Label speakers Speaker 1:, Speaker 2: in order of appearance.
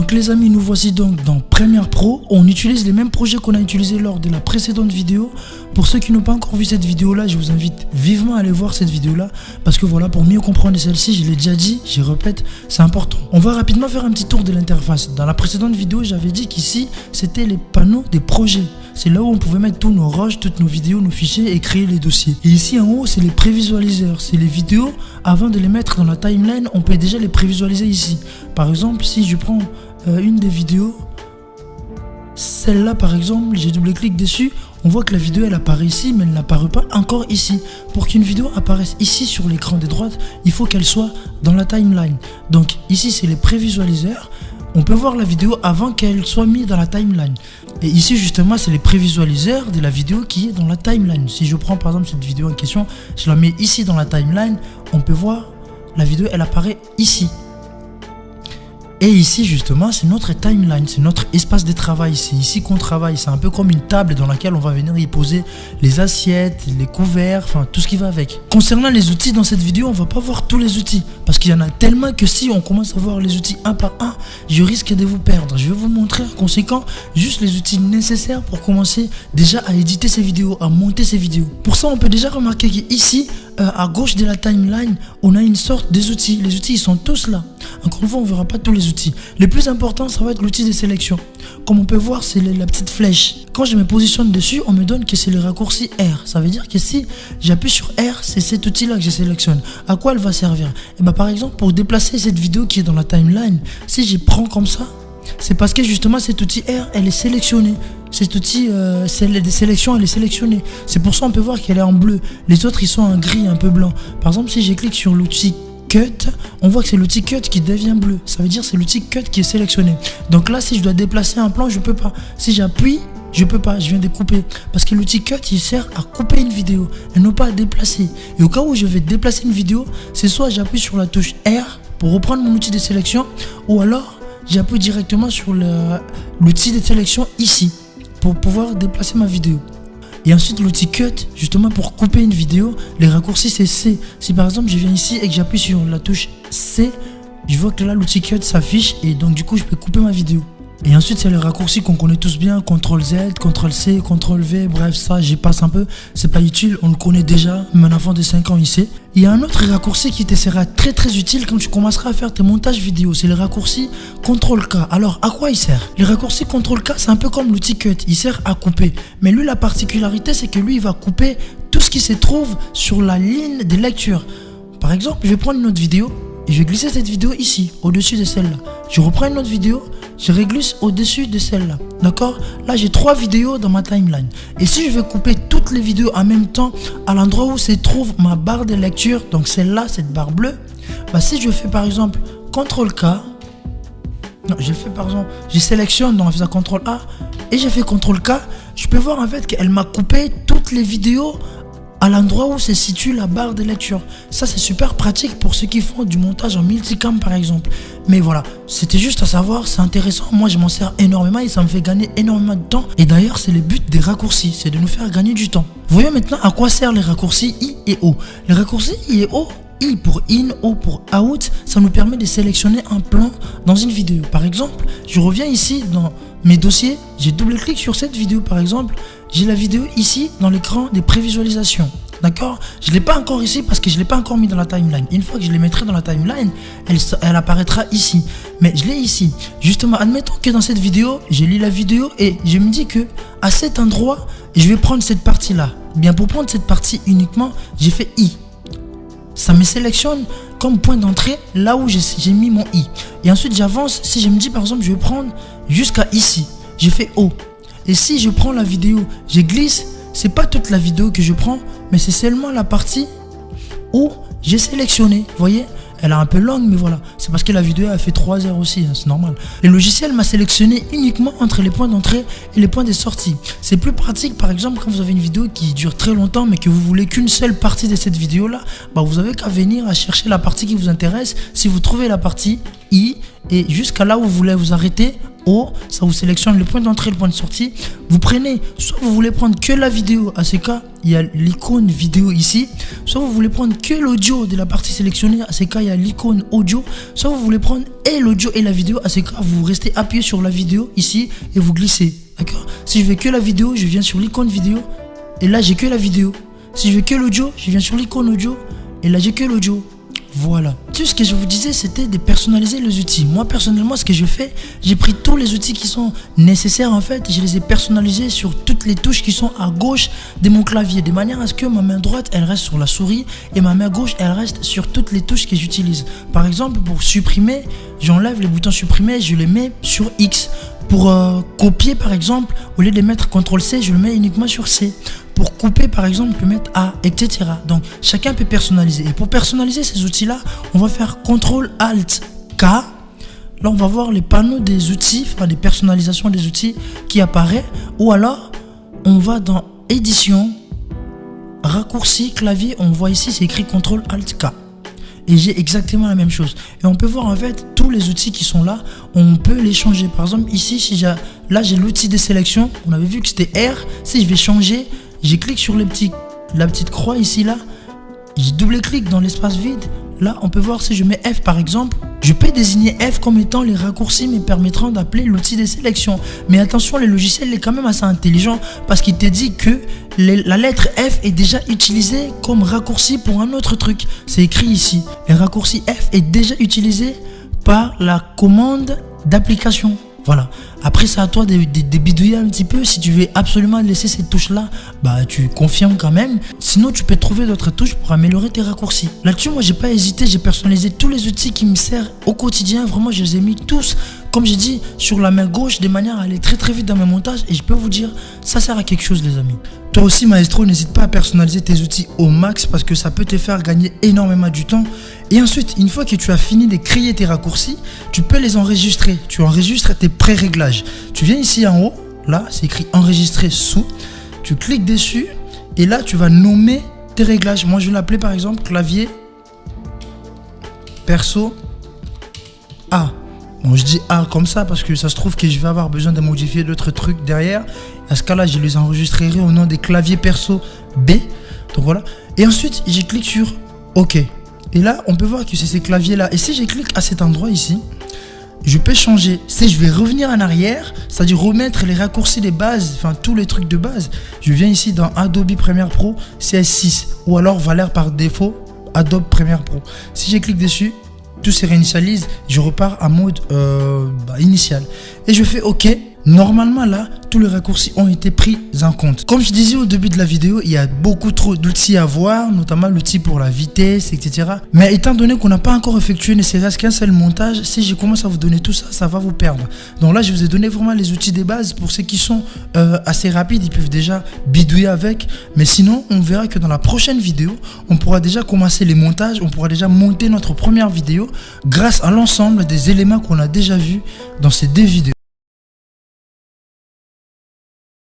Speaker 1: Donc les amis, nous voici donc dans Premiere Pro. On utilise les mêmes projets qu'on a utilisés lors de la précédente vidéo. Pour ceux qui n'ont pas encore vu cette vidéo là, je vous invite vivement à aller voir cette vidéo là, parce que voilà, pour mieux comprendre celle-ci, je l'ai déjà dit, je répète, c'est important. On va rapidement faire un petit tour de l'interface. Dans la précédente vidéo, j'avais dit qu'ici c'était les panneaux des projets. C'est là où on pouvait mettre tous nos rushs, toutes nos vidéos, nos fichiers et créer les dossiers. Et ici en haut, c'est les prévisualiseurs. C'est les vidéos, avant de les mettre dans la timeline, on peut déjà les prévisualiser ici. Par exemple, si je prends une des vidéos, celle-là par exemple, j'ai double-clic dessus, on voit que la vidéo elle apparaît ici, mais elle n'apparaît pas encore ici. Pour qu'une vidéo apparaisse ici sur l'écran de droite, il faut qu'elle soit dans la timeline. Donc ici, c'est les prévisualiseurs. On peut voir la vidéo avant qu'elle soit mise dans la timeline. Et ici justement, c'est les prévisualiseurs de la vidéo qui est dans la timeline. Si je prends par exemple cette vidéo en question, je la mets ici dans la timeline, on peut voir la vidéo, elle apparaît ici. Et ici justement, c'est notre timeline, c'est notre espace de travail, c'est ici qu'on travaille. C'est un peu comme une table dans laquelle on va venir y poser les assiettes, les couverts, enfin tout ce qui va avec. Concernant les outils, dans cette vidéo, on va pas voir tous les outils, parce qu'il y en a tellement que si on commence à voir les outils un par un, je risque de vous perdre. Je vais vous montrer en conséquent juste les outils nécessaires pour commencer déjà à éditer ces vidéos, à monter ces vidéos. Pour ça, on peut déjà remarquer qu'ici, à gauche de la timeline, on a une sorte des outils. Les outils, ils sont tous là. Encore une fois, on ne verra pas tous les outils. Le plus important, ça va être l'outil de sélection. Comme on peut voir, c'est la petite flèche. Quand je me positionne dessus, on me donne que c'est le raccourci R. Ça veut dire que si j'appuie sur R, c'est cet outil-là que je sélectionne. À quoi elle va servir? Et bah, par exemple, pour déplacer cette vidéo qui est dans la timeline, si je prends comme ça, c'est parce que justement cet outil R, elle est sélectionnée. Cet outil de sélection, elle est sélectionnée. C'est pour ça qu'on peut voir qu'elle est en bleu. Les autres, ils sont en gris, un peu blanc. Par exemple, si je clique sur l'outil Cut, on voit que c'est l'outil Cut qui devient bleu. Ça veut dire que c'est l'outil Cut qui est sélectionné. Donc là, si je dois déplacer un plan, je peux pas. Si j'appuie, je peux pas, je viens de couper. Parce que l'outil Cut, il sert à couper une vidéo et non pas à déplacer. Et au cas où je vais déplacer une vidéo, c'est soit j'appuie sur la touche R pour reprendre mon outil de sélection, ou alors j'appuie directement sur l'outil de sélection ici pour pouvoir déplacer ma vidéo. Et ensuite l'outil Cut, justement pour couper une vidéo, les raccourcis c'est C. Si par exemple je viens ici et que j'appuie sur la touche C, je vois que là l'outil Cut s'affiche et donc du coup je peux couper ma vidéo. Et ensuite c'est les raccourcis qu'on connaît tous bien, CTRL Z, CTRL C, CTRL V, bref ça j'y passe un peu, c'est pas utile, on le connaît déjà, même un enfant de 5 ans il sait. Il y a un autre raccourci qui te sera très utile quand tu commenceras à faire tes montages vidéo, c'est le raccourci CTRL K. Alors à quoi il sert? Le raccourci CTRL K, c'est un peu comme l'outil Cut, il sert à couper. Mais lui la particularité c'est que lui il va couper tout ce qui se trouve sur la ligne de lecture. Par exemple, je vais prendre une autre vidéo et je vais glisser cette vidéo ici, au-dessus de celle-là. Je reprends une autre vidéo, je réglisse au-dessus de celle-là. D'accord? Là, j'ai 3 vidéos dans ma timeline. Et si je vais couper toutes les vidéos en même temps, à l'endroit où se trouve ma barre de lecture, donc celle-là, cette barre bleue, bah si je fais par exemple CTRL K, non, je sélectionne en faisant CTRL A, et j'ai fait CTRL K, je peux voir en fait qu'elle m'a coupé toutes les vidéos à l'endroit où se situe la barre de lecture. Ça c'est super pratique pour ceux qui font du montage en multicam par exemple. Mais voilà, c'était juste à savoir, c'est intéressant, moi je m'en sers énormément et ça me fait gagner énormément de temps. Et d'ailleurs c'est le but des raccourcis, c'est de nous faire gagner du temps. Voyons maintenant à quoi servent les raccourcis I et O. Les raccourcis I et O, I pour in, O pour out, ça nous permet de sélectionner un plan dans une vidéo. Par exemple, je reviens ici dans mes dossiers, j'ai double-clic sur cette vidéo par exemple, j'ai la vidéo ici dans l'écran des prévisualisations. D'accord? Je ne l'ai pas encore ici parce que je ne l'ai pas encore mis dans la timeline. Une fois que je les mettrai dans la timeline, elle apparaîtra ici. Mais je l'ai ici. Justement, admettons que dans cette vidéo, j'ai lu la vidéo et je me dis que à cet endroit, je vais prendre cette partie-là. Bien, pour prendre cette partie uniquement, j'ai fait I. Ça me sélectionne comme point d'entrée là où j'ai mis mon I. Et ensuite, j'avance. Si je me dis, par exemple, je vais prendre jusqu'à ici, j'ai fait O. Et si je prends la vidéo, je glisse, c'est pas toute la vidéo que je prends, mais c'est seulement la partie où j'ai sélectionné. Vous voyez, elle est un peu longue, mais voilà. C'est parce que la vidéo a fait 3 heures aussi, hein, c'est normal. Le logiciel m'a sélectionné uniquement entre les points d'entrée et les points de sortie. C'est plus pratique, par exemple, quand vous avez une vidéo qui dure très longtemps, mais que vous voulez qu'une seule partie de cette vidéo-là, bah, vous avez qu'à venir à chercher la partie qui vous intéresse. Si vous trouvez la partie I, et jusqu'à là où vous voulez vous arrêter, haut, ça vous sélectionne le point d'entrée et le point de sortie. Vous prenez, soit vous voulez prendre que la vidéo, à ce cas, il y a l'icône vidéo ici. Soit vous voulez prendre que l'audio de la partie sélectionnée, à ce cas, il y a l'icône audio. Soit vous voulez prendre et l'audio et la vidéo, à ce cas, vous restez appuyé sur la vidéo ici et vous glissez. D'accord? Si je veux que la vidéo, je viens sur l'icône vidéo et là, j'ai que la vidéo. Si je veux que l'audio, je viens sur l'icône audio et là, j'ai que l'audio. Voilà. Tout ce que je vous disais, c'était de personnaliser les outils. Moi, personnellement, ce que je fais, j'ai pris tous les outils qui sont nécessaires en fait. Je les ai personnalisés sur toutes les touches qui sont à gauche de mon clavier. De manière à ce que ma main droite, elle reste sur la souris et ma main gauche, elle reste sur toutes les touches que j'utilise. Par exemple, pour supprimer, j'enlève les boutons supprimer, je les mets sur X. Pour copier, par exemple, au lieu de mettre CTRL-C, je le mets uniquement sur C. Pour couper, par exemple, on peut mettre A, etc. Donc, chacun peut personnaliser. Et pour personnaliser ces outils-là, on va faire CTRL-ALT-K. Là, on va voir les panneaux des outils, enfin, des personnalisations des outils qui apparaissent. Ou alors, on va dans Édition, Raccourci, Clavier. On voit ici, c'est écrit CTRL-ALT-K. Et j'ai exactement la même chose. Et on peut voir en fait tous les outils qui sont là, on peut les changer. Par exemple ici, si là j'ai l'outil de sélection, on avait vu que c'était R. Si je vais changer, je clique sur la petite croix ici là, je double-clique dans l'espace vide. Là on peut voir si je mets F par exemple, je peux désigner F comme étant les raccourcis me permettant d'appeler l'outil de sélection. Mais attention, le logiciel est quand même assez intelligent parce qu'il te dit que la lettre F est déjà utilisée comme raccourci pour un autre truc. C'est écrit ici. Le raccourci F est déjà utilisé par la commande d'application. Voilà. Après, c'est à toi de bidouiller un petit peu. Si tu veux absolument laisser cette touche-là, bah tu confirmes quand même. Sinon, tu peux trouver d'autres touches pour améliorer tes raccourcis. Là-dessus, moi, j'ai pas hésité. J'ai personnalisé tous les outils qui me servent au quotidien. Vraiment, je les ai mis tous, comme j'ai dit, sur la main gauche, de manière à aller très très vite dans mes montages. Et je peux vous dire, ça sert à quelque chose, les amis. Toi aussi, Maestro, n'hésite pas à personnaliser tes outils au max parce que ça peut te faire gagner énormément du temps. Et ensuite, une fois que tu as fini de créer tes raccourcis, tu peux les enregistrer. Tu enregistres tes pré-réglages. Tu viens ici en haut, là, c'est écrit enregistrer sous. Tu cliques dessus et là, tu vas nommer tes réglages. Moi, je vais l'appeler par exemple clavier perso A. Bon, je dis A comme ça parce que ça se trouve que je vais avoir besoin de modifier d'autres trucs derrière. À ce cas-là, je les enregistrerai au nom des claviers perso B. Donc voilà. Et ensuite, je clique sur OK. Et là, on peut voir que c'est ces claviers-là. Et si je clique à cet endroit ici, je peux changer. Si je vais revenir en arrière, c'est-à-dire remettre les raccourcis de base, enfin tous les trucs de base, je viens ici dans Adobe Premiere Pro CS6 ou alors valeur par défaut Adobe Premiere Pro. Si je clique dessus, tout se réinitialise, je repars en mode initial. Et je fais OK. Normalement là, tous les raccourcis ont été pris en compte. Comme je disais au début de la vidéo, il y a beaucoup trop d'outils à voir, notamment l'outil pour la vitesse, etc. Mais étant donné qu'on n'a pas encore effectué ne serait-ce qu'un seul montage, si je commence à vous donner tout ça, ça va vous perdre. Donc là, je vous ai donné vraiment les outils de base. Pour ceux qui sont assez rapides, ils peuvent déjà bidouiller avec. Mais sinon, on verra que dans la prochaine vidéo, on pourra déjà commencer les montages, on pourra déjà monter notre première vidéo grâce à l'ensemble des éléments qu'on a déjà vus dans ces deux vidéos.